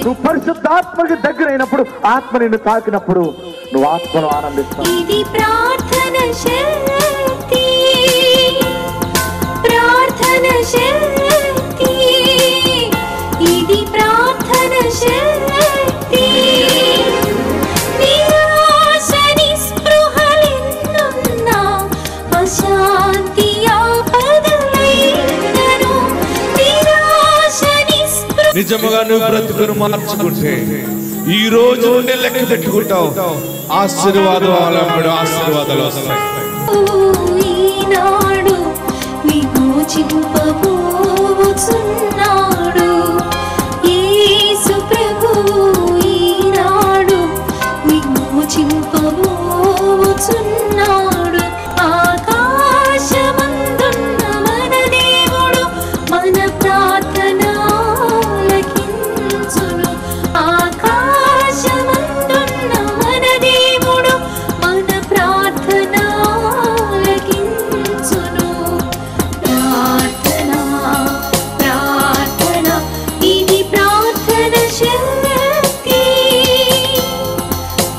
నువ్వు పరిశుద్ధాత్మకి దగ్గరైనప్పుడు, ఆత్మ నిన్ను తాకినప్పుడు నువ్వు ఆత్మను ఆనందిస్తావు. ఇది ప్రార్థన శక్తి, ప్రార్థన శక్తి, ఇది ప్రార్థన శక్తి. నిరాశ నిస్పృహలెన్నున్నా, అశాంతి ఆపదలైనను, నిరాశ నిస్పృహ. నిజముగా నువ్వు బ్రతుకును మార్చుకుంటే ఈ రోజు నుండి లెక్క పెట్టుకుంటావు. ఆశీర్వాదం ఆశీర్వాదాలు వస్తాయి. ఈనాడు విమోచింపబోచున్నాడు యేసు ప్రభువు, ఈనాడు విమోచింపబోచున్నాడు. ఆకాశమందున్న మన దేవుడు మన ప్రార్థన ఆలకించును. ఆకాశమందున్న మన దేవుడు మన ప్రార్థన ఆలకించును. ప్రార్థన, ప్రార్థన, ఇది ప్రార్థన శక్తి.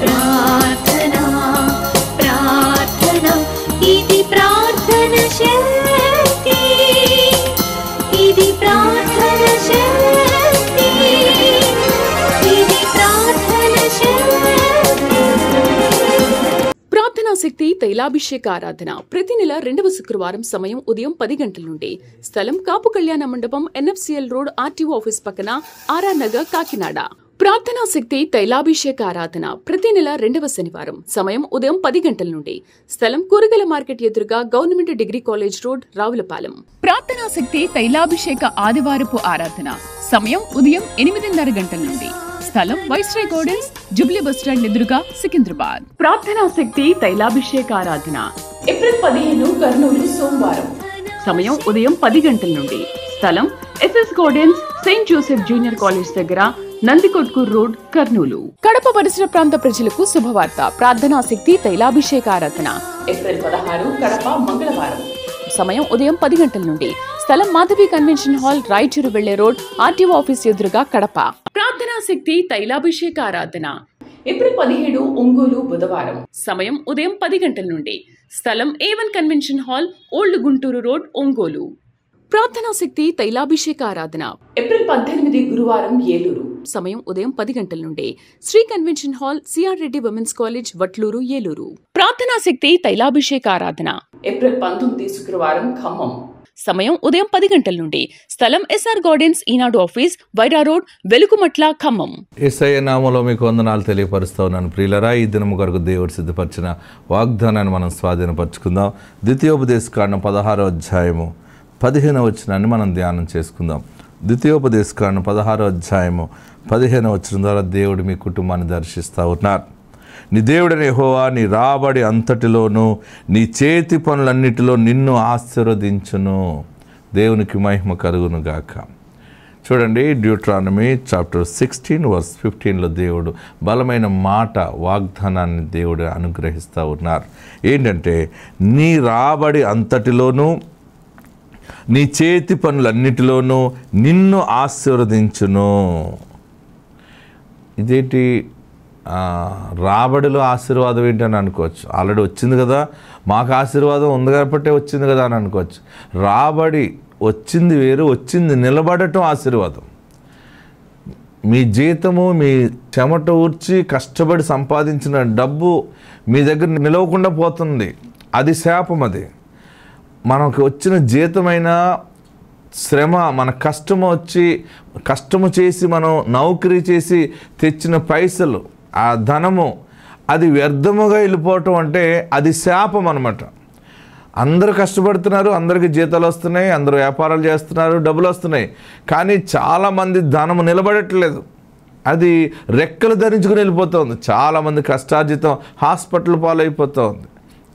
ప్రార్థన, ప్రార్థన, ఇది ప్రార్థన శక్తి. ఇది ప్రార్థన శక్తి, ఇది ప్రార్థన శక్తి. ప్రార్థనా శక్తి తైలాభిషేక ఆరాధన ప్రతి నెల 2వ శుక్రవారం సమయం ఉదయం 10 గంటల నుండి. స్థలం కాపు కళ్యాణ మండపం, NFCL రోడ్, RTO ఆఫీస్ పక్కన, RR నగర్, కాకినాడ. ప్రార్థనా శక్తి తైలాభిషేక ఆరాధన ప్రతి నెల 2వ శనివారం సమయం ఉదయం 10 గంటల నుండి. స్థలం కూరగాయల మార్కెట్ ఎదురుగా, government degree college road, Ravulapalem. ప్రార్థనా శక్తి తైలాభిషేక ఆదివారపు ఆరాధన సమయం ఉదయం 8:30 గంటల నుండి. స్థలం వైస్రాయ్ గార్డెన్స్, జుబ్లీ బస్టాండ్ ఎదురుగా, సికింద్రాబాద్. ప్రార్థనా శక్తి తైలాభిషేక ఆరాధన ఏప్రిల్ 15 కర్నూలు సోమవారం సమయం ఉదయం 10 గంటల నుండి. స్థలం SS gardens, Saint Joseph junior college దగ్గర, నందికొట్కూర్ రోడ్, కర్నూలు. కడప పరిసర ప్రాంత ప్రజలకు శుభవార్త. ప్రార్థనా శక్తి తైలాభిషేక ఆరాధన ఏప్రిల్ 16 కడప మంగళవారం సమయం ఉదయం 10 గంటల నుండి. స్థలం మాధవి కన్వెన్షన్ హాల్, రాయచూరు వెళ్లే రోడ్, RTO ఆఫీస్ ఎదురుగా, కడప. ప్రార్థనా శక్తి తైలాభిషేక ఆరాధన ఏప్రిల్ 17 ఒంగోలు బుధవారం సమయం ఉదయం 10 గంటల నుండి. స్థలం A1 convention hall, old Guntur road, Ongole. ప్రార్థనా శక్తి తైలాభిషేక ఆరాధన ఏప్రిల్ 18 గురువారం ఏలూరు సమయం ఉదయం 10 గంటల నుండి. Shri convention hall, CR Reddy women's college, Vatluru, Eluru. ప్రార్థనా శక్తి తైలాభిషేక ఆరాధన ఏప్రిల్ 19 శుక్రవారం ఖమ్మం సమయం ఉదయం 10 గంటల నుండి. స్థలం SR గార్డెన్స్, ఈనాడు ఆఫీస్, వైరా రోడ్, వెలుగుమట్ల, ఖమ్మం. యేసయ్య నామములో మీకు వందనాలు తెలియపరుస్తా ఉన్నాను. ప్రియులరా, ఈ దినము కొరకు దేవుడు సిద్ధపరిచిన వాగ్దానాన్ని మనం స్వాధీనపరచుకుందాం. ద్వితీయోపదేశకాండం 16వ అధ్యాయము 15వ వచనాన్ని మనం ధ్యానం చేసుకుందాం. ద్వితీయోపదేశకాండం 16వ అధ్యాయము 15వ వచనం ద్వారా దేవుడు మీ కుటుంబాన్ని దర్శిస్తూ ఉన్నారు. నీ దేవుడైన యెహోవా నీ రాబడి అంతటిలోనూ నీ చేతి పనులన్నిటిలో నిన్ను ఆశీర్వదించును. దేవునికి మహిమ కలుగును గాక. చూడండి, డ్యూట్రానమీ చాప్టర్ 16 వర్స్ 15లో దేవుడు బలమైన మాట, వాగ్దానాన్ని దేవుడు అనుగ్రహిస్తూ ఉన్నారు. ఏంటంటే, నీ రాబడి అంతటిలోనూ నీ చేతి పనులన్నిటిలోనూ నిన్ను ఆశీర్వదించును. ఇదేంటి రాబడిలో ఆశీర్వాదం ఏంటని అనుకోవచ్చు. ఆల్రెడీ వచ్చింది కదా, మాకు ఆశీర్వాదం ఉంది కాబట్టి వచ్చింది కదా అని అనుకోవచ్చు. రాబడి వచ్చింది వేరు, వచ్చింది నిలబడటం ఆశీర్వాదం. మీ జీతము, మీ చెమట ఊర్చి కష్టపడి సంపాదించిన డబ్బు మీ దగ్గర నిలవకుండా పోతుంది, అది శాపం. అది మనకు వచ్చిన జీతమైన శ్రమ, మన కష్టము చేసి మనం నౌకరీ చేసి తెచ్చిన పైసలు, ఆ ధనము, అది వ్యర్థముగా వెళ్ళిపోవటం అంటే అది శాపం అన్నమాట. అందరూ కష్టపడుతున్నారు, అందరికీ జీతాలు వస్తున్నాయి, అందరూ వ్యాపారాలు చేస్తున్నారు, డబ్బులు వస్తున్నాయి, కానీ చాలామంది ధనము నిలబడట్లేదు, అది రెక్కలు ధరించుకుని వెళ్ళిపోతుంది. చాలామంది కష్టార్జితం హాస్పిటల్ పాలైపోతూ ఉంది.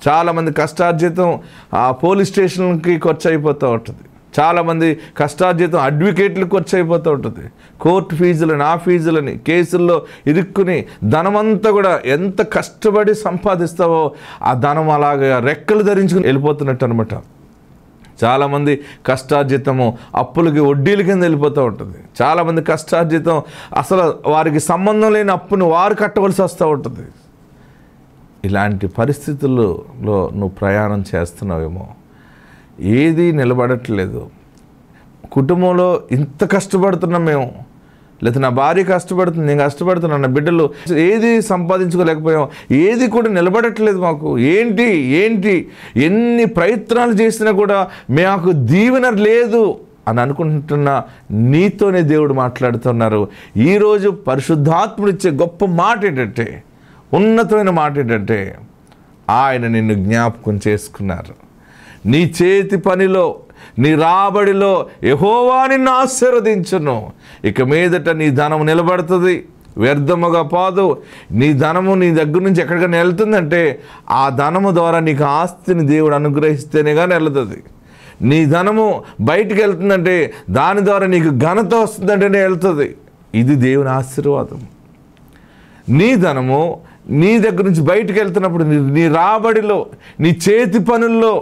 చాలామంది కష్టార్జితం పోలీస్ స్టేషన్కి ఖర్చు అయిపోతూ ఉంటుంది. చాలామంది కష్టార్జితం అడ్వకేట్లకు ఖర్చు అయిపోతూ ఉంటుంది. కోర్టు ఫీజులని, ఆ ఫీజులని, కేసుల్లో ఇరుక్కుని ధనమంతా కూడా ఎంత కష్టపడి సంపాదిస్తావో ఆ ధనం అలాగా రెక్కలు ధరించుకుని వెళ్ళిపోతున్నట్టు అనమాట. చాలామంది కష్టార్జితము అప్పులకి వడ్డీల కింద వెళ్ళిపోతూ ఉంటుంది. చాలామంది కష్టార్జితం అసలు వారికి సంబంధం లేని అప్పును వారు కట్టవలసి వస్తూ ఉంటుంది. ఇలాంటి పరిస్థితుల్లో నువ్వు ప్రయాణం చేస్తున్నావేమో, ఏది నిలబడట్లేదు. కుటుంబంలో ఇంత కష్టపడుతున్నాం మేము, లేదా నా భార్య కష్టపడుతుంది, నేను కష్టపడుతున్నాను, నా బిడ్డలు ఏది సంపాదించుకోలేకపోయాం, ఏది కూడా నిలబడట్లేదు మాకు, ఏంటి ఎన్ని ప్రయత్నాలు చేసినా కూడా మాకు దీవెన లేదు అని అనుకుంటున్న నీతోనే దేవుడు మాట్లాడుతున్నారు. ఈరోజు పరిశుద్ధాత్ముడు ఇచ్చే గొప్ప మాట ఏంటంటే, ఉన్నతమైన మాట ఏంటంటే, ఆయన నిన్ను జ్ఞాపకం చేసుకున్నారు. నీ చేతి పనిలో, నీ రాబడిలో యెహోవా నిన్ను ఆశీర్వదించును. ఇక మీదట నీ ధనము నిలబడుతుంది, వ్యర్థముగా పోదు. నీ ధనము నీ దగ్గర నుంచి ఎక్కడికైనా వెళ్తుందంటే ఆ ధనము ద్వారా నీకు ఆస్తిని దేవుడు అనుగ్రహిస్తేనే కానీ వెళ్తుంది. నీ ధనము బయటికి వెళ్తుందంటే దాని ద్వారా నీకు ఘనత వస్తుందంటేనే వెళ్తుంది. ఇది దేవుని ఆశీర్వాదం. నీ ధనము నీ దగ్గర నుంచి బయటికి వెళ్తున్నప్పుడు నీ రాబడిలో, నీ చేతి పనుల్లో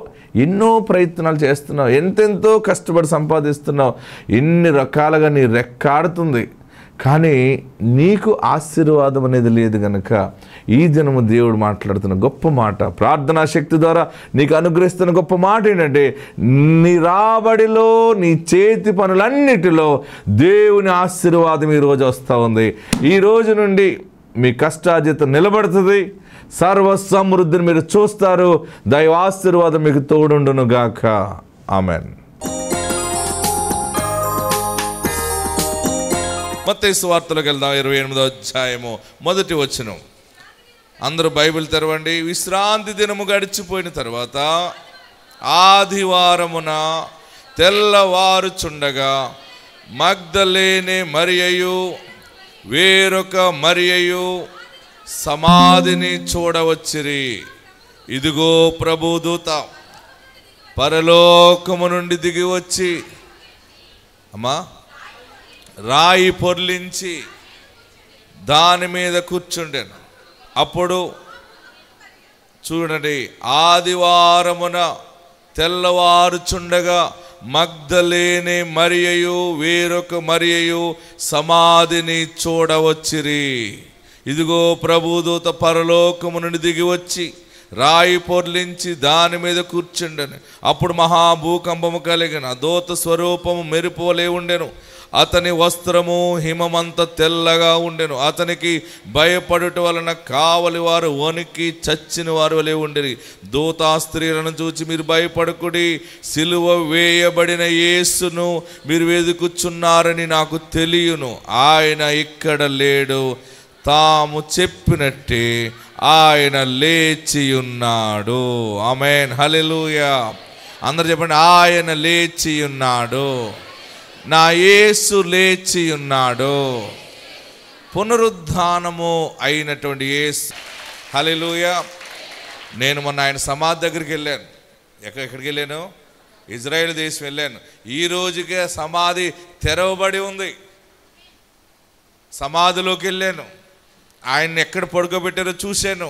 ఎన్నో ప్రయత్నాలు చేస్తున్నావు, ఎంతెంతో కష్టపడి సంపాదిస్తున్నావు, ఎన్ని రకాలుగా నీ రెక్కాడుతుంది, కానీ నీకు ఆశీర్వాదం అనేది లేదు కనుక ఈ దినము దేవుడు మాట్లాడుతున్న గొప్ప మాట, ప్రార్థనా శక్తి ద్వారా నీకు అనుగ్రహిస్తున్న గొప్ప మాట ఏంటంటే, నీ రాబడిలో, నీ చేతి పనులన్నిటిలో దేవుని ఆశీర్వాదం ఈరోజు వస్తూ ఉంది. ఈ రోజు నుండి మీ కష్టార్జితం నిలబడుతుంది, సర్వ సమృద్ధిని మీరు చూస్తారు. దైవ ఆశీర్వాదం మీకు తోడుండును గాక. ఆమెన్. మత్తయి సువార్తలోకి వెళ్దాం. 28వ అధ్యాయము 1వ వచనం. అందరూ బైబిల్ తెరవండి. విశ్రాంతి దినము గడిచిపోయిన తర్వాత ఆదివారమున తెల్లవారుచుండగా మగ్దలేనే మరియయు వేరొక మరియయు సమాధిని చూడవచ్చిరి. ఇదిగో ప్రభుదూత పరలోకము నుండి దిగి వచ్చి రాయి పొర్లించి దాని మీద కూర్చుండెను. అప్పుడు చూడండి, ఆదివారమున తెల్లవారుచుండగా మగ్దలేనే మరియయు వేరొక మరియయు సమాధిని చూడవచ్చిరి. ఇదిగో ప్రభుదూత పరలోకము నుండి దిగి వచ్చి రాయి పొర్లించి దాని మీద కూర్చుండెను. అప్పుడు మహాభూకంపము కలిగిన దూత స్వరూపము మెరుపోలే ఉండెను. అతని వస్త్రము హిమమంత తెల్లగా ఉండెను. అతనికి భయపడుట వలన కావలి వారు వణికి చచ్చిన వారు వలె ఉండేది. దూతా స్త్రీలను చూచి, మీరు భయపడకుడి, సిలువ వేయబడిన యేసును మీరు వెదుకుచున్నారని నాకు తెలియను. ఆయన ఇక్కడ లేడు, తాము చెప్పినట్టే ఆయన లేచి ఉన్నాడు. ఆమేన్, హల్లెలూయా. అందరు చెప్పండి, ఆయన లేచి ఉన్నాడు, నా యేసు లేచి ఉన్నాడు. పునరుద్ధానము అయినటువంటి యేసు. హల్లెలూయా. నేను మొన్న ఆయన సమాధి దగ్గరికి వెళ్ళాను. ఎక్కడికి వెళ్ళాను? ఇజ్రాయెల్ దేశం వెళ్ళాను. ఈ రోజుకే సమాధి తెరవబడి ఉంది. సమాధిలోకి వెళ్ళాను, ఆయన్ని ఎక్కడ పడుకోబెట్టారో చూశాను.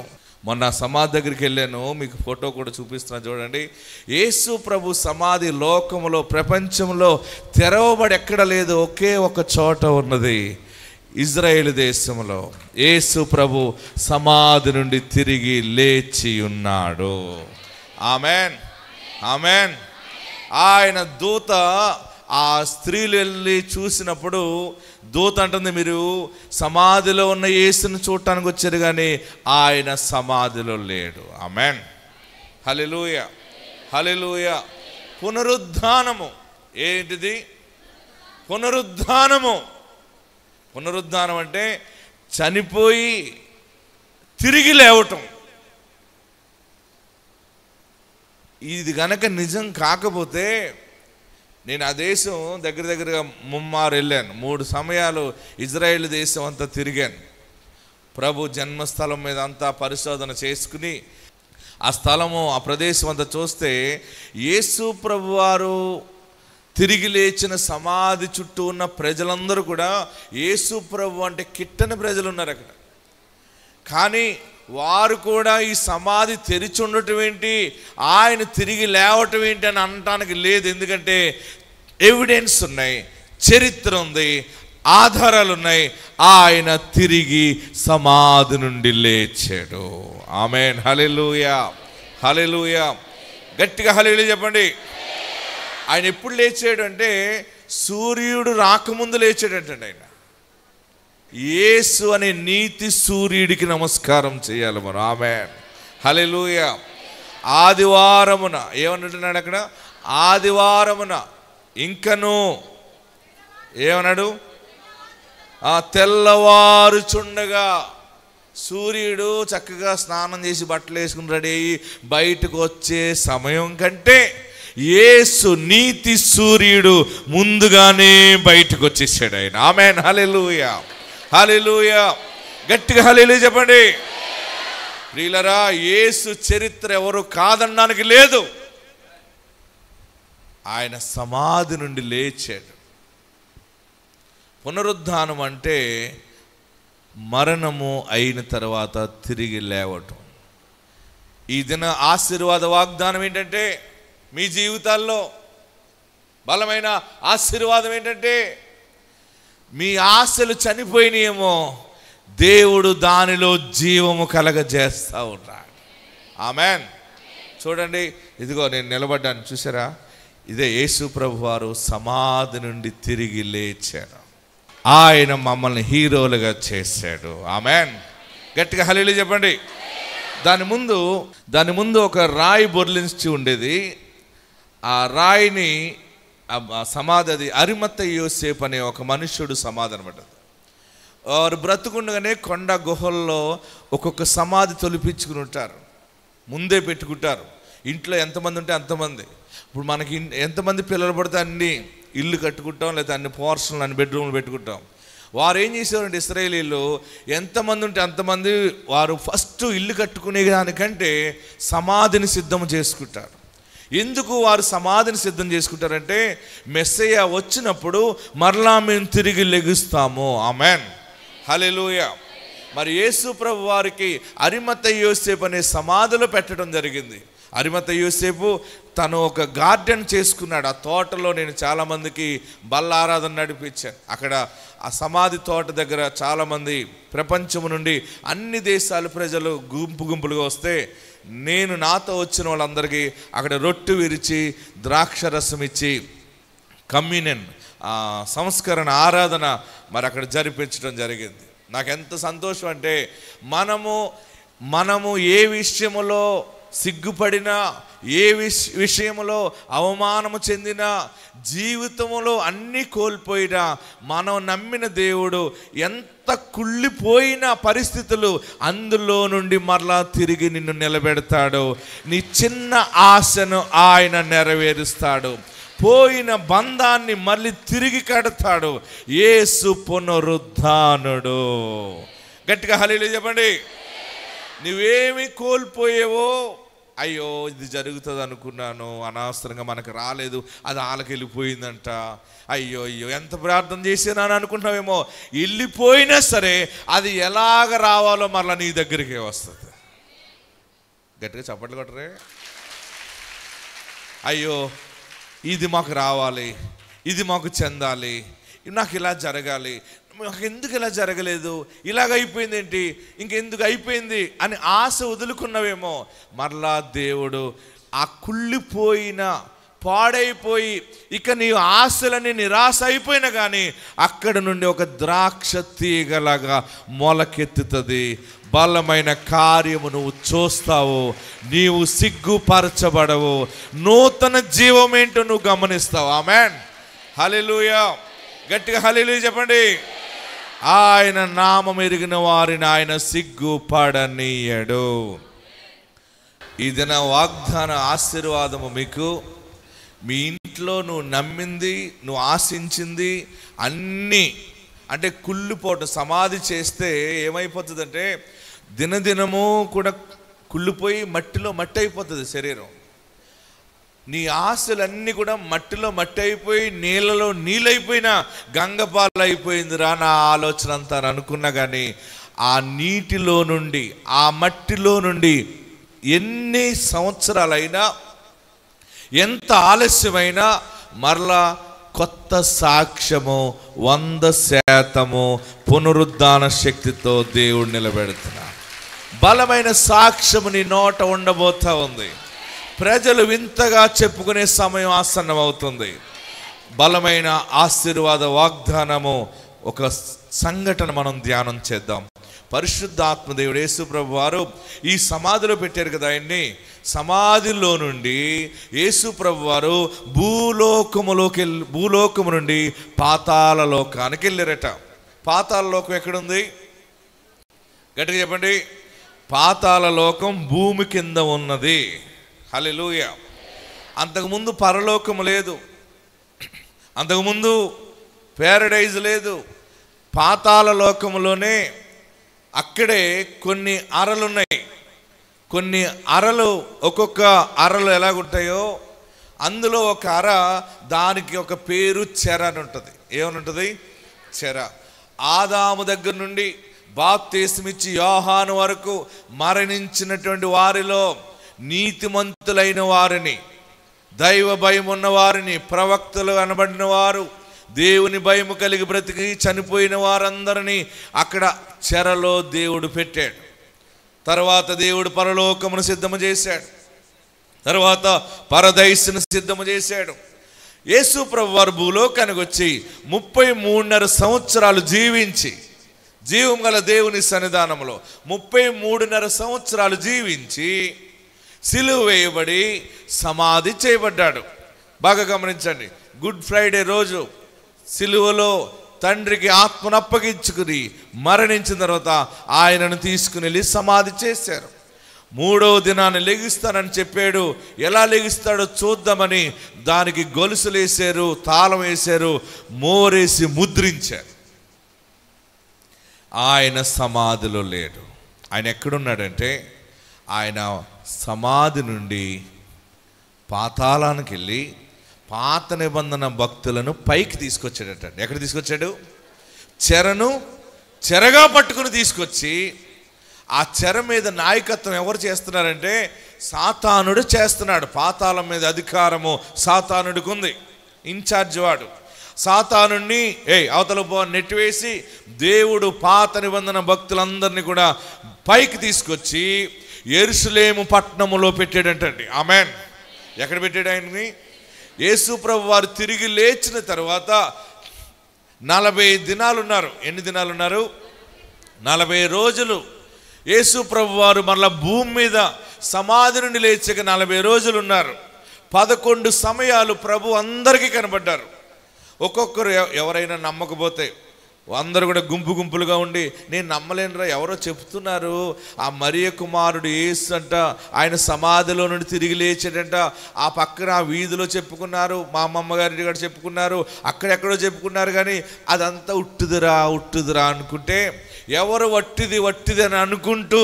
మొన్న సమాధి దగ్గరికి వెళ్ళాను, మీకు ఫోటో కూడా చూపిస్తున్నా చూడండి. యేసు ప్రభు సమాధి లోకములో, ప్రపంచంలో తెరవబడి ఎక్కడ లేదు, ఒకే ఒక చోట ఉన్నది, ఇజ్రాయేల్ దేశంలో. యేసు ప్రభు సమాధి నుండి తిరిగి లేచి ఉన్నాడు. Amen, amen. ఆయన దూత ఆ స్త్రీలు వెళ్ళి చూసినప్పుడు దూత అంటుంది, మీరు సమాధిలో ఉన్న యేసుని చూడటానికి వచ్చారు కానీ ఆయన సమాధిలో లేడు. ఆమెన్, హల్లెలూయా, హల్లెలూయా. పునరుద్ధానము ఏంటిది? పునరుద్ధానము. పునరుద్ధానం అంటే చనిపోయి తిరిగి లేవటం. ఇది గనక నిజం కాకపోతే, నేను ఆ దేశం దగ్గరగా 3 వెళ్ళాను. 3 సమయాలు ఇజ్రాయేల్ దేశం అంతా తిరిగాను. ప్రభు జన్మస్థలం మీద అంతా పరిశోధన చేసుకుని ఆ స్థలము, ఆ ప్రదేశం అంతా చూస్తే యేసు ప్రభు వారు తిరిగి లేచిన సమాధి చుట్టూ ఉన్న ప్రజలందరూ కూడా యేసు ప్రభు అంటే కిట్టని ప్రజలు ఉన్నారు అక్కడ. కానీ వారు కూడా ఈ సమాధి తెరిచి ఉండటం ఏంటి, ఆయన తిరిగి లేవటం ఏంటి అని అనటానికి లేదు. ఎందుకంటే ఎవిడెన్స్ ఉన్నాయి, చరిత్ర ఉంది, ఆధారాలు ఉన్నాయి. ఆయన తిరిగి సమాధి నుండి లేచాడు. ఆమేన్. హల్లెలూయా, హల్లెలూయా. గట్టిగా హల్లెలూయా చెప్పండి. ఆయన ఎప్పుడు లేచాడు అంటే సూర్యుడు రాకముందు లేచాడంటండి. ఆయన యేసు అనే నీతి సూర్యుడికి నమస్కారం చేయాలి మనం. ఆమేన్. హల్లెలూయా. ఆదివారమున ఏమన్నాడు అక్కడ? ఆదివారమున ఇంకను ఏమన్నాడు? తెల్లవారుచుండగా సూర్యుడు చక్కగా స్నానం చేసి బట్టలు వేసుకుని రెడీ అయ్యి బయటకు వచ్చే సమయం కంటే యేసు నీతి సూర్యుడు ముందుగానే బయటకు వచ్చేసాడు ఆయన. ఆమేన్. హల్లెలూయా, హల్లెలూయా. గట్టిగా హల్లెలూయా చెప్పండి. ప్రియులరా, యేసు చరిత్ర ఎవరు కాదనడానికి లేదు. ఆయన సమాధి నుండి లేచాడు. పునరుద్ధానం అంటే మరణము అయిన తర్వాత తిరిగి లేవటం. ఈ దిన ఆశీర్వాద వాగ్దానం ఏంటంటే మీ జీవితాల్లో బలమైన ఆశీర్వాదం ఏంటంటే మీ ఆశలు చనిపోయినాయేమో, దేవుడు దానిలో జీవము కలగజేస్తూ ఉంటాడు. ఆమేన్. చూడండి, ఇదిగో నేను నిలబడ్డాను, చూసారా? ఇదే యేసు ప్రభు వారు సమాధి నుండి తిరిగి లేచాడు. ఆయన మమ్మల్ని హీరోలుగా చేశాడు. ఆమేన్. గట్టిగా హల్లెలూయా చెప్పండి. దాని ముందు ఒక రాయి బొర్లించి ఉండేది. ఆ రాయిని సమాధి, అది అరిమత్తయి యోసేపు అనే ఒక మనుష్యుడు సమాధి అనమాట. వారు బ్రతుకుండగానే కొండ గుహల్లో ఒక్కొక్క సమాధి తొలిపించుకుని ఉంటారు, ముందే పెట్టుకుంటారు. ఇంట్లో ఎంతమంది ఉంటే అంతమంది. ఇప్పుడు మనకి ఎంతమంది పిల్లలు పడితే అన్ని ఇల్లు కట్టుకుంటాం, లేదా అన్ని పోర్షన్లు, అన్ని బెడ్రూమ్లు పెట్టుకుంటాం. వారు ఏం చేసేవారంటే ఇశ్రాయేలీలు ఎంతమంది ఉంటే అంతమంది వారు ఫస్ట్ ఇల్లు కట్టుకునే దానికంటే సమాధిని సిద్ధం చేసుకుంటారు. ఎందుకు వారు సమాధిని సిద్ధం చేసుకుంటారంటే మెస్సయ్య వచ్చినప్పుడు మరలా మేము తిరిగి లెగుస్తాము. ఆమేన్. హల్లెలూయా. మరి యేసు ప్రభు వారికి అరిమత్తయి యోసేపు అనే సమాధిలో పెట్టడం జరిగింది. అరిమత్తయి యోసేపు తను ఒక గార్డెన్ చేసుకున్నాడు. ఆ తోటలో నేను చాలామందికి బల్ల ఆరాధన నడిపించాను. అక్కడ ఆ సమాధి తోట దగ్గర చాలామంది ప్రపంచం నుండి అన్ని దేశాల ప్రజలు గుంపులుగా వస్తే నేను నాతో వచ్చిన వాళ్ళందరికీ అక్కడ రొట్టె విరిచి ద్రాక్ష రసం ఇచ్చి కమ్యూనియన్ సంస్కరణ ఆరాధన మరి అక్కడ జరిపించడం జరిగింది. నాకు ఎంత సంతోషం అంటే మనము ఏ విషయములో సిగ్గుపడినా, ఏ విషయంలో అవమానము చెందినా, జీవితంలో అన్నీ కోల్పోయినా, మనం నమ్మిన దేవుడు ఎంత కుళ్ళిపోయిన పరిస్థితులు అందులో నుండి మరలా తిరిగి నిన్ను నిలబెడతాడు. నీ చిన్న ఆశను ఆయన నెరవేరుస్తాడు. పోయిన బంధాన్ని మళ్ళీ తిరిగి కడతాడు. యేసు పునరుద్ధానుడు. గట్టిగా హల్లెలూయా చెప్పండి. నువ్వేమి కోల్పోయేవో, అయ్యో ఇది జరుగుతుంది అనుకున్నాను, అనవసరంగా మనకు రాలేదు, అది వాళ్ళకి వెళ్ళిపోయిందంట, అయ్యో ఎంత ప్రార్థన చేసినాను అనుకుంటున్నావేమో. వెళ్ళిపోయినా సరే అది ఎలాగ రావాలో మరలా నీ దగ్గరికే వస్తుంది. గట్టిగా చప్పట్లు కొట్టరే. అయ్యో ఇది మాకు రావాలి, ఇది మాకు చెందాలి, నాకు ఇలా జరగాలి, నాకు ఎందుకు ఇలా జరగలేదు, ఇలాగ అయిపోయింది ఏంటి, ఇంకెందుకు అయిపోయింది అని ఆశ వదులుకున్నవేమో. మరలా దేవుడు ఆ కుళ్ళిపోయిన పాడైపోయి ఇక నీ ఆశలని నిరాశ అయిపోయినా కానీ అక్కడ నుండి ఒక ద్రాక్ష తీగలాగా మొలకెత్తుతుంది. బలమైన కార్యము నువ్వు చూస్తావు, నీవు సిగ్గుపరచబడవు, నూతన జీవం ఏంటో నువ్వు గమనిస్తావు. ఆమేన్. హల్లెలూయా. గట్టిగా హల్లెలూయా చెప్పండి. ఆయన నామం ఎరిగిన వారిని ఆయన సిగ్గుపడనీయడు. ఈ దిన వాగ్దాన ఆశీర్వాదము మీకు, మీ ఇంట్లో నువ్వు నమ్మింది, నువ్వు ఆశించింది అన్నీ అంటే కుళ్ళిపోవటం. సమాధి చేస్తే ఏమైపోతుందంటే దినదినము కూడా కుళ్ళిపోయి మట్టిలో మట్టి అయిపోతుంది శరీరం. నీ ఆశలన్నీ కూడా మట్టిలో మట్టి అయిపోయి నీళ్ళలో నీళ్ళైపోయినా గంగపాలు అయిపోయిందిరా నా ఆలోచన అంతా అనుకున్నా కానీ ఆ నీటిలో నుండి, ఆ మట్టిలో నుండి ఎన్ని సంవత్సరాలైనా, ఎంత ఆలస్యమైనా మరలా కొత్త సాక్ష్యము 100% పునరుద్ధాన శక్తితో దేవుడు నిలబెడుతున్నాడు. బలమైన సాక్ష్యము నీ నోట ఉండబోతా ఉంది. ప్రజలు వింతగా చెప్పుకునే సమయం ఆసన్నం అవుతుంది. బలమైన ఆశీర్వాద వాగ్దానము, ఒక సంఘటన మనం ధ్యానం చేద్దాం. పరిశుద్ధాత్మదేవుడు యేసు ప్రభు వారు ఈ సమాధిలో పెట్టారు కదా, ఆయన్ని. సమాధిలో నుండి యేసు ప్రభు వారు భూలోకము నుండి పాతాళ లోకానికి వెళ్ళారట. పాతాళ లోకం ఎక్కడుంది? గట్టిగా చెప్పండి. పాతాళ లోకం భూమి కింద ఉన్నది. హల్లెలూయా. అంతకుముందు పరలోకము లేదు, అంతకుముందు ప్యారడైజ్ లేదు. పాతాళ లోకములోనే అక్కడే కొన్ని అరలు ఉన్నాయి. కొన్ని అరలు, ఒక్కొక్క అరలు ఎలాగుంటాయో అందులో ఒక అర, దానికి ఒక పేరు చెర అని ఉంటుంది. ఏమని ఉంటుంది? చెర. ఆదాము దగ్గర నుండి బాప్తిస్మమిచ్చి యోహాను వరకు మరణించినటువంటి వారిలో నీతిమంతులైన వారిని, దైవ భయం ఉన్న వారిని, ప్రవక్తలు అనబడిన వారు, దేవుని భయము కలిగి బ్రతికి చనిపోయిన వారందరినీ అక్కడ చెరలో దేవుడు పెట్టాడు. తర్వాత దేవుడు పరలోకమును సిద్ధము చేశాడు. తర్వాత పరదైసును సిద్ధము చేశాడు. యేసు ప్రభు వారు భూలోకానికి వచ్చి 33.5 సంవత్సరాలు జీవించి, జీవం గల దేవుని సన్నిధానంలో 33.5 సంవత్సరాలు జీవించి సిలువ వేయబడి సమాధి చేయబడ్డాడు. బాగా గమనించండి. గుడ్ ఫ్రైడే రోజు సిలువలో తండ్రికి ఆత్మను అప్పగించుకుని మరణించిన తర్వాత ఆయనను తీసుకుని వెళ్ళి సమాధి చేశారు. 3వ దినాన్ని లెగిస్తానని చెప్పాడు. ఎలా లెగిస్తాడో చూద్దామని దానికి గొలుసులు వేశారు, తాళం వేశారు, మోరేసి ముద్రించారు. ఆయన సమాధిలో లేడు. ఆయన ఎక్కడున్నాడంటే, ఆయన సమాధి నుండి పాతాళానికి వెళ్ళి పాత నిబంధన భక్తులను పైకి తీసుకొచ్చాడట. ఎక్కడ తీసుకొచ్చాడు? చెరగా పట్టుకుని తీసుకొచ్చి, ఆ చెర మీద నాయకత్వం ఎవరు చేస్తున్నారంటే సాతానుడు చేస్తున్నాడు. పాతాళం మీద అధికారము సాతానుడికి ఉంది. ఇన్ఛార్జ్ వాడు. సాతానుడిని అవతల నెట్టివేసి దేవుడు పాత నిబంధన భక్తులందరినీ కూడా పైకి తీసుకొచ్చి యెరూషలేము పట్టణములో పెట్టాడంటండి. ఆమేన్. ఎక్కడ పెట్టాడు ఆయన్ని? యేసు ప్రభు వారు తిరిగి లేచిన తర్వాత 40 దినాలు ఉన్నారు. ఎన్ని దినాలు ఉన్నారు? 40 రోజులు. యేసు ప్రభు వారు మరలా భూమి మీద సమాధి నుండి లేచాక 40 రోజులు ఉన్నారు. 11 సమయాలు ప్రభు అందరికీ కనబడ్డారు. ఒక్కొక్కరు ఎవరైనా నమ్మకపోతే అందరూ కూడా గుంపులుగా ఉండి, నేను నమ్మలేనురా, ఎవరో చెప్తున్నారు ఆ మరియ కుమారుడు యేసు అంట, ఆయన సమాధిలో నుండి తిరిగి లేచాడంట, ఆ పక్కన ఆ వీధిలో చెప్పుకున్నారు, మా అమ్మమ్మ గారి గారు చెప్పుకున్నారు, అక్కడెక్కడో చెప్పుకున్నారు, కానీ అదంతా ఉట్టుదిరా అనుకుంటే, ఎవరు వట్టిది అని అనుకుంటూ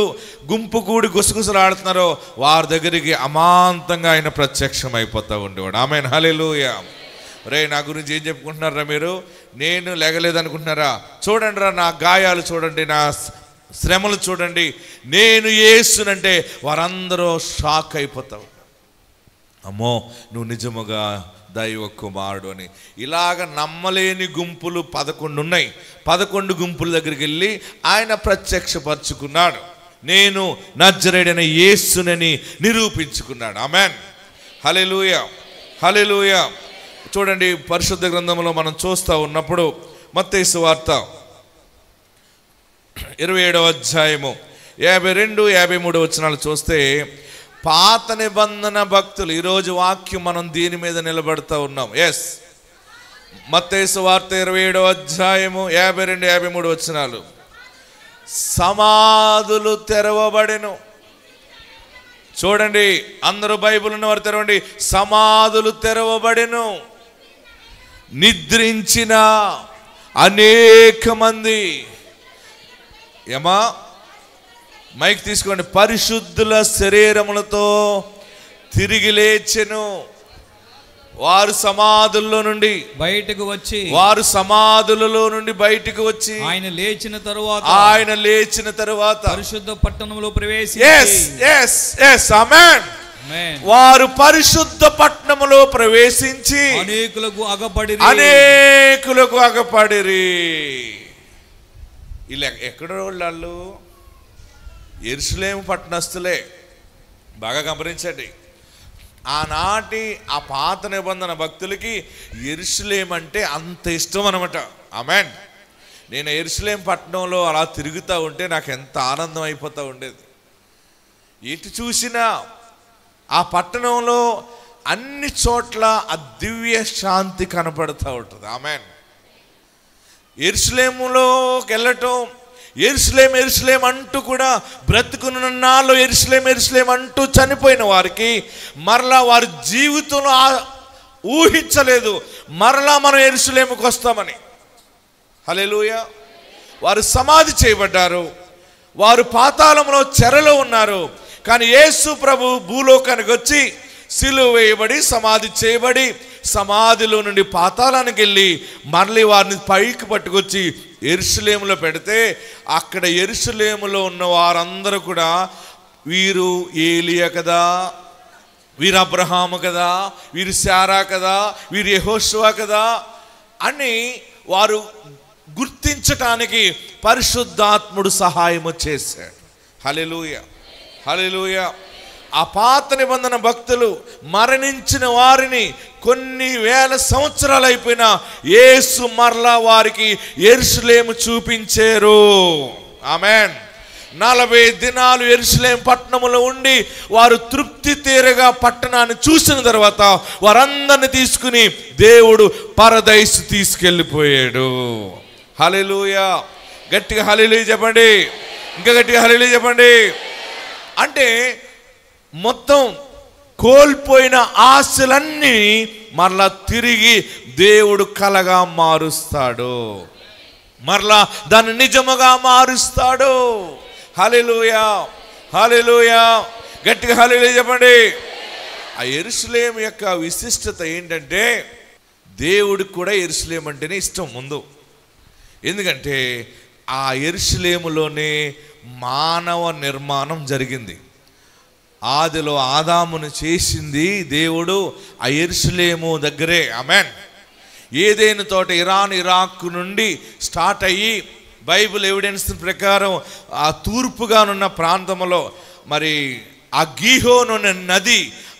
గుంపు కూడి గుసగుసలాడుతున్నారో వారి దగ్గరికి అమాంతంగా ఆయన ప్రత్యక్షం అయిపోతూ ఉండేవాడు. ఆమేన్. హల్లెలూయా. రే, నా గురించి ఏం చెప్పుకుంటున్నారా మీరు? నేను లేగలేదనుకుంటున్నారా? చూడండి రా, నా గాయాలు చూడండి, నా శ్రమలు చూడండి, నేను యేసునంటే వారందరూ షాక్ అయిపోతావు. అమ్మో, నువ్వు నిజముగా దైవ కుమారుడు అని. ఇలాగ నమ్మలేని గుంపులు 11 ఉన్నాయి. 11 గుంపుల దగ్గరికి వెళ్ళి ఆయన ప్రత్యక్షపరుచుకున్నాడు. నేను నజరేయుడైన యేసునని నిరూపించుకున్నాడు. ఆమేన్. హల్లెలూయా, హల్లెలూయా. చూడండి, పరిశుద్ధ గ్రంథంలో మనం చూస్తూ ఉన్నప్పుడు మత్తయి సువార్త 27వ అధ్యాయము 52, 53 వచనాలు చూస్తే, పాత నిబంధన భక్తులు, ఈరోజు వాక్యం మనం దీని మీద నిలబడుతూ ఉన్నాం. ఎస్, మత్తయి సువార్త 27వ అధ్యాయము 52, 53 వచనాలు. సమాధులు తెరవబడెను. చూడండి, అందరూ బైబిల్ ఉన్నవారు తెరవండి. సమాధులు తెరవబడెను. నిద్రించిన అనేక మంది, ఏమా మైక్ తీసుకోండి, పరిశుద్ధుల శరీరములతో తిరిగి లేచెను. వారు సమాధుల్లో నుండి బయటకు వచ్చి వారు సమాధులలో నుండి బయటకు వచ్చి ఆయన లేచిన తరువాత పరిశుద్ధ పట్టణంలో ప్రవేశించి ఆమేన్ వారు పరిశుద్ధ పట్టణములో ప్రవేశించి అనేకులకు అగపడిరి. ఇలా ఎక్కడ వాళ్ళు యెరూషలేము పట్టణస్థులే. బాగా గమనించండి, ఆనాటి ఆ పాత నిబంధన భక్తులకి యెరూషలేము అంటే అంత ఇష్టం అనమాట. ఆమేన్. నేను యెరూషలేము పట్టణంలో అలా తిరుగుతూ ఉంటే నాకు ఎంత ఆనందం అయిపోతూ ఉండేది. ఎటు చూసినా ఆ పట్టణంలో అన్ని చోట్ల ఆ దివ్య శాంతి కనపడుతూ ఉంటుంది. ఆమేన్. యెరూషలేములోకి వెళ్ళటం, యెరూషలేం అంటూ కూడా బ్రతుకునున్నాళ్ళు యెరూషలేం అంటూ చనిపోయిన వారికి మరలా వారి జీవితంలో ఊహించలేదు మరలా మనం యెరూషలేముకు వస్తామని. హల్లెలూయా. వారు సమాధి చేయబడ్డారు, వారు పాతాళంలో చెరలో ఉన్నారు. కానీ యేసు ప్రభు భూలోకానికి వచ్చి సిలువ వేయబడి సమాధి చేయబడి సమాధిలో నుండి పాతాళానికి వెళ్ళి మళ్ళీ వారిని పైకి పట్టుకొచ్చి యెరూషలేములో పెడితే అక్కడ యెరూషలేములో ఉన్న వారందరూ కూడా వీరు ఏలియా కదా, వీరు అబ్రహాము కదా, వీరు శారా కదా, వీరు యెహోషువ కదా అని వారు గుర్తించటానికి పరిశుద్ధాత్ముడు సహాయము చేశాడు. హల్లెలూయా, హల్లెలూయా. ఆ పాత నిబంధన భక్తులు మరణించిన వారిని కొన్ని వేల సంవత్సరాలు అయిపోయినా యేసు మరలా వారికి యెరూషలేము చూపించారు. ఆమేన్. 40 దినాలు యెరూషలేము పట్టణములో ఉండి వారు తృప్తి తీరగా పట్టణాన్ని చూసిన తర్వాత వారందరిని తీసుకుని దేవుడు పరదైసు తీసుకెళ్ళిపోయాడు. హల్లెలూయా. గట్టిగా హల్లెలూయా చెప్పండి, ఇంకా గట్టిగా హల్లెలూయా చెప్పండి. అంటే మొత్తం కోల్పోయిన ఆశలన్నీ మరలా తిరిగి దేవుడు కలగా మారుస్తాడు, మరలా దాన్ని నిజముగా మారుస్తాడు. హల్లెలూయా, హల్లెలూయా. గట్టిగా హల్లెలూయా చెప్పండి. ఆ యెరూషలేము యొక్క విశిష్టత ఏంటంటే దేవుడికి కూడా యెరూషలేము అంటేనే ఇష్టం ముందు. ఎందుకంటే ఆ యెరూషలేములోనే మానవ నిర్మాణం జరిగింది. ఆదిలో ఆదామును చేసింది దేవుడు ఆ యెరూషలేము దగ్గరే. ఆమేన్. ఏదైనా తోట ఇరాక్ నుండి స్టార్ట్ అయ్యి బైబిల్ ఎవిడెన్స్ ప్రకారం ఆ తూర్పుగానున్న ప్రాంతంలో మరి ఆ గీహోను నది,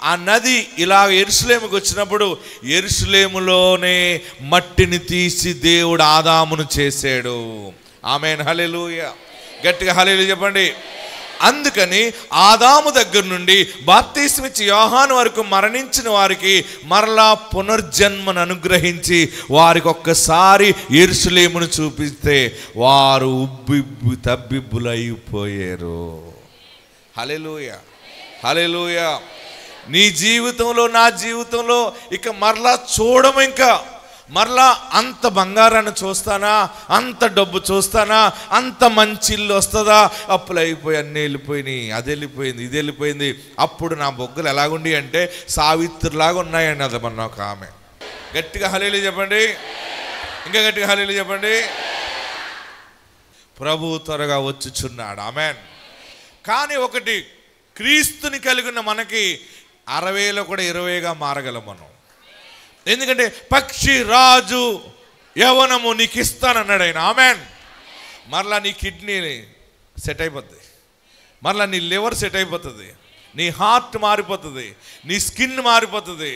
ఆ నది ఇలా యెరూషలేముకు వచ్చినప్పుడు యెరూషలేములోనే మట్టిని తీసి దేవుడు ఆదామును చేశాడు. ఆమేన్. హల్లెలూయా. గట్టిగా హల్లెలూయా చెప్పండి. అందుకని ఆదాము దగ్గర నుండి బాప్తిస్మిచ్చి యోహాను వరకు మరణించిన వారికి మరలా పునర్జన్మను అనుగ్రహించి వారికి ఒక్కసారి యెరూషలేమును చూపిస్తే వారు ఉబ్బిబ్బు తబ్బిబ్బులైపోయారు. హల్లెలూయా, హల్లెలూయా. నీ జీవితంలో నా జీవితంలో ఇక మరలా చూడము, ఇంకా మరలా అంత బంగారాన్ని చూస్తానా, అంత డబ్బు చూస్తానా, అంత మంచి ఇల్లు వస్తుందా? అప్పులు అయిపోయి అన్నీ వెళ్ళిపోయినాయి, అది వెళ్ళిపోయింది, ఇది వెళ్ళిపోయింది. అప్పుడు నా బొగ్గలు ఎలాగుండి అంటే సావిత్రిలాగా ఉన్నాయండి. అది మన ఒక ఆమె. గట్టిగా హల్లెలూయా చెప్పండి, ఇంకా గట్టిగా హల్లెలూయా చెప్పండి. ప్రభు త్వరగా వచ్చుచున్నాడు. ఆమేన్. కానీ ఒకటి, క్రీస్తుని కలిగిన మనకి 60లో కూడా 20గా మారగలం మనం. ఎందుకంటే పక్షి రాజు యవనము నీకు ఇస్తానన్నాడు ఆయన. ఆమేన్. మరలా నీ కిడ్నీ సెట్ అయిపోతుంది, మరలా నీ లివర్ సెట్ అయిపోతుంది, నీ హార్ట్ మారిపోతుంది, నీ స్కిన్ మారిపోతుంది.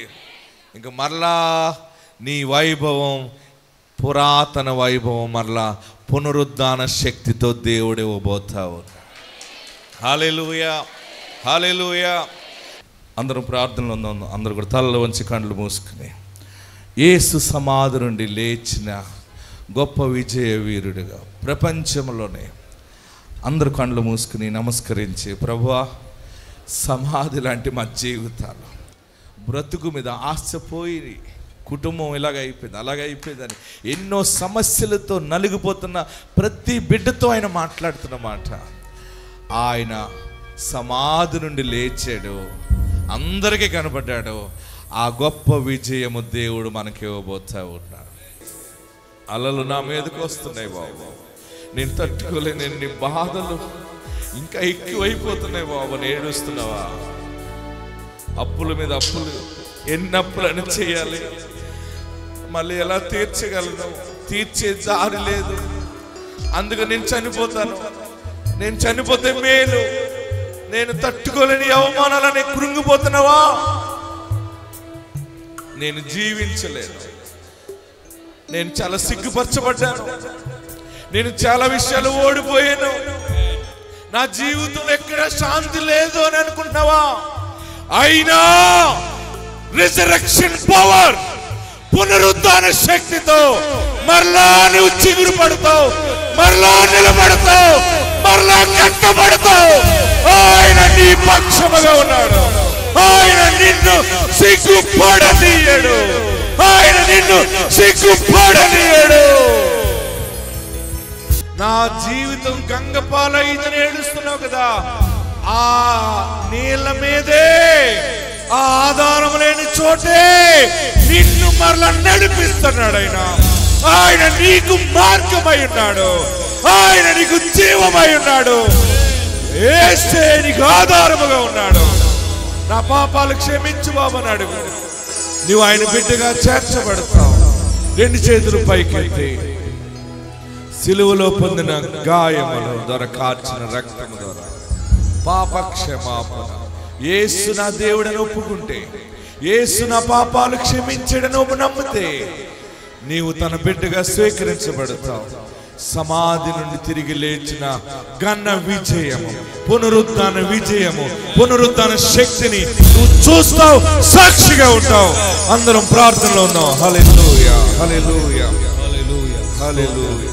ఇంకా మరలా నీ వైభవం, పురాతన వైభవం మరలా పునరుద్ధాన శక్తితో దేవుడు ఇవ్వబోతావు. హల్లెలూయా, హల్లెలూయా. అందరం ప్రార్థనలో ఉన్నాం. అందరూ కూడా తలలో వంచి కళ్ళు మూసుకుని యేసు సమాధి నుండి లేచిన గొప్ప విజయ వీరుడిగా ప్రపంచంలోనే అందరూ కళ్ళు మూసుకుని నమస్కరించి, ప్రభువా, సమాధి లాంటి మా జీవితాలు, బ్రతుకు మీద ఆశపోయి కుటుంబం ఇలాగైపోయింది, అలాగైపోయిందని ఎన్నో సమస్యలతో నలిగిపోతున్న ప్రతి బిడ్డతో ఆయన మాట్లాడుతున్న మాట, ఆయన సమాధి నుండి లేచాడు, అందరికీ కనపడ్డాడు. ఆ గొప్ప విజయము దేవుడు మనకి ఇవ్వబోతా ఉన్నాడు. అలలు నా మీదకి వస్తున్నాయి బాబు, నేను తట్టుకోలేను. ఎన్ని బాధలు ఇంకా ఎక్కువైపోతున్నాయి బాబు, నేను ఏడుస్తున్నావా? అప్పుల మీద అప్పులు, ఎన్ని అప్పులని చేయాలి, మళ్ళీ ఎలా తీర్చగలను? తీర్చే దారి లేదు. అందుకు నేను చనిపోతాను, నేను చనిపోతే మేలు, నేను తట్టుకోలేని అవమానాలని కృంగిపోతున్నావా? నేను జీవించలేను, నేను చాలా సిగ్గుపరచబడ్డాను, నేను చాలా విషయాలు ఓడిపోయాను, నా జీవితం ఎక్కడ శాంతి లేదు అని అనుకుంటున్నావా? అయినా రిజరెక్షన్ పవర్, పునరుద్ధాన శక్తితో మరలా నువ్వు చిగురు పడతావు, మరలా నిలబడతావు, మరలా కట్టబడతావు. ఆయన నీ పక్షముగా ఉన్నాడు. ఆయన నిన్ను సిగ్గుపడనీయడు, ఆయన నిన్ను సిగ్గుపడనీయడు. నా జీవితం గంగపాలైందని ఏడుస్తున్నావు కదా, ఆ నీళ్ళ మీదే, ఆ ఆధారం లేని చోటే నిన్ను మరలా నడిపిస్తున్నాడు. ఆయన నీకు మార్గమై ఉన్నాడు, ఆయన నీకు జీవమై ఉన్నాడు, యేసే నీకు ఆధారముగా ఉన్నాడు. నా పాపాలు క్షమించు బాబు అని అడుగు, నువ్వు ఆయన బిడ్డగా చేర్చబడతావు. రెండు చేతులు పైకెత్తి, సిలువలో పొందిన గాయముల ద్వారా, కార్చిన రక్తము ద్వారా పాప క్షమాపణ, యేసు నా దేవుడని ఒప్పుకుంటే, యేసు నా పాపాలు క్షమించడని నమ్మితే నీవు తన బిడ్డగా స్వీకరించబడతావు. సమాధి నుండి తిరిగి లేచిన ఘన విజయము, పునరుద్ధాన విజయము, పునరుద్ధాన శక్తిని నువ్వు చూస్తావు, సాక్షిగా ఉంటావు. అందరం ప్రార్థనలో ఉన్నాం. హల్లెలూయా, హల్లెలూయా, హల్లెలూయా, హల్లెలూయా.